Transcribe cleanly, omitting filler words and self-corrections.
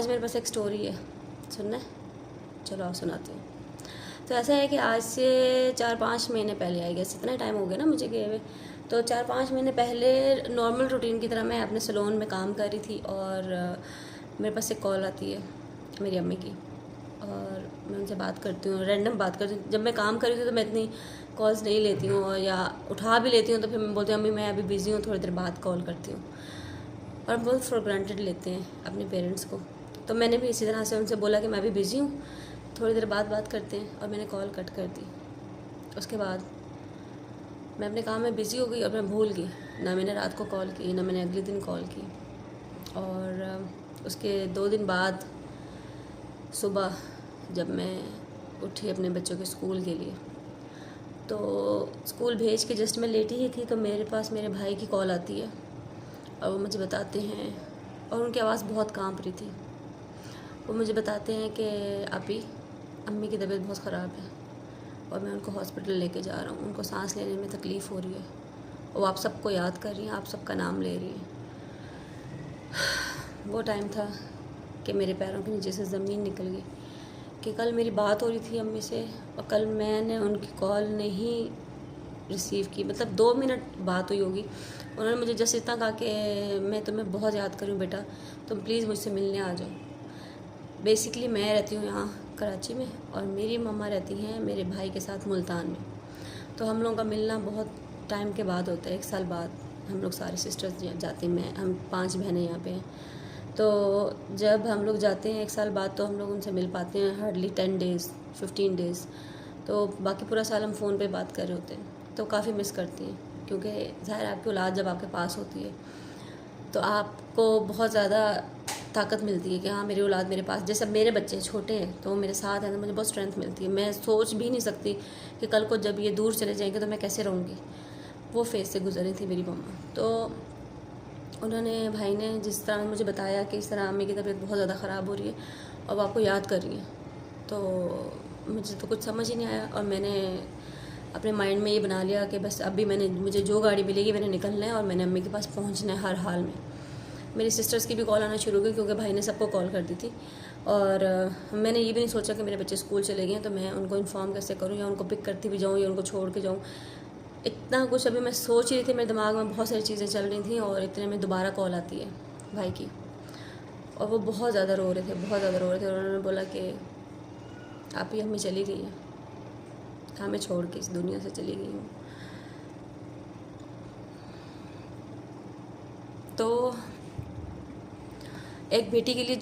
आज मेरे पास एक स्टोरी है, सुनना है? चलो आप सुनाती हूँ। तो ऐसा है कि आज से 4-5 महीने पहले आई गेस, इतना टाइम हो गया ना मुझे गए हुए। तो 4-5 महीने पहले नॉर्मल रूटीन की तरह मैं अपने सैलून में काम कर रही थी और मेरे पास एक कॉल आती है मेरी अम्मी की और मैं उनसे बात करती हूँ, रैंडम बात करती हूँ। जब मैं काम कर रही थी तो मैं इतनी कॉल्स नहीं लेती हूँ, और या उठा भी लेती हूँ तो फिर मैं बोलती हूँ अम्मी मैं अभी बिज़ी हूँ, थोड़ी देर बाद कॉल करती हूँ। और बहुत फॉर ग्रांटेड लेते हैं अपने पेरेंट्स को। तो मैंने भी इसी तरह से उनसे बोला कि मैं अभी बिज़ी हूँ, थोड़ी देर बाद बात करते हैं, और मैंने कॉल कट कर दी। उसके बाद मैं अपने काम में बिज़ी हो गई और मैं भूल गई, ना मैंने रात को कॉल की, ना मैंने अगले दिन कॉल की। और उसके 2 दिन बाद सुबह जब मैं उठी अपने बच्चों के स्कूल के लिए, तो स्कूल भेज के जस्ट मैं लेटी ही थी तो मेरे पास मेरे भाई की कॉल आती है और वो मुझे बताते हैं, और उनकी आवाज़ बहुत काँप रही थी। वो मुझे बताते हैं कि अभी अम्मी की तबीयत बहुत ख़राब है और मैं उनको हॉस्पिटल लेके जा रहा हूँ, उनको सांस लेने में तकलीफ़ हो रही है, वो आप सबको याद कर रही हैं, आप सबका नाम ले रही हैं। वो टाइम था कि मेरे पैरों के नीचे से ज़मीन निकल गई कि कल मेरी बात हो रही थी अम्मी से और कल मैंने उनकी कॉल नहीं रिसीव की। मतलब 2 मिनट बात हुई होगी, उन्होंने मुझे जस्ट इतना कहा कि मैं तुम्हें बहुत याद करूँ बेटा, तुम प्लीज़ मुझसे मिलने आ जाओ। बेसिकली मैं रहती हूँ यहाँ कराची में और मेरी मम्मा रहती हैं मेरे भाई के साथ मुल्तान में। तो हम लोगों का मिलना बहुत टाइम के बाद होता है, 1 साल बाद हम लोग सारे सिस्टर्स जाते हैं। हम 5 बहनें यहाँ पे हैं। तो जब हम लोग जाते हैं 1 साल बाद तो हम लोग उनसे मिल पाते हैं हार्डली 10 डेज़ 15 डेज़। तो बाकी पूरा साल हम फ़ोन पे बात कर रहे होते हैं। तो काफ़ी मिस करती हैं, क्योंकि ज़ाहिर आपकी औलाद जब आपके पास होती है तो आपको बहुत ज़्यादा ताकत मिलती है कि हाँ मेरी औलाद मेरे पास। जैसे मेरे बच्चे छोटे हैं तो मेरे साथ हैं तो मुझे बहुत स्ट्रेंथ मिलती है। मैं सोच भी नहीं सकती कि कल को जब ये दूर चले जाएंगे तो मैं कैसे रहूँगी। वो फेज़ से गुजरी थी मेरी मम्मा। तो उन्होंने, भाई ने जिस तरह मुझे बताया कि इस तरह अम्मी की तबीयत बहुत ज़्यादा ख़राब हो रही है और वो आपको याद कर रही है, तो मुझे तो कुछ समझ ही नहीं आया। और मैंने अपने माइंड में ये बना लिया कि बस अभी मुझे जो गाड़ी मिलेगी मैंने निकलना है और मैंने अम्मी के पास पहुंचना है हर हाल में। मेरी सिस्टर्स की भी कॉल आना शुरू हो गई क्योंकि भाई ने सबको कॉल कर दी थी। और मैंने ये भी नहीं सोचा कि मेरे बच्चे स्कूल चले गए हैं तो मैं उनको इन्फॉर्म कैसे करूँ, या उनको पिक करती भी जाऊँ या उनको छोड़ के जाऊँ। इतना कुछ अभी मैं सोच रही थी, मेरे दिमाग में बहुत सारी चीज़ें चल रही थी, और इतने में दोबारा कॉल आती है भाई की। और वो बहुत ज़्यादा रो रहे थे, बहुत ज़्यादा रो रहे थे। और उन्होंने बोला कि आप ही अम्मी चली गई हैं, हमें छोड़ के इस दुनिया से चली गई हूँ। तो एक बेटी के लिए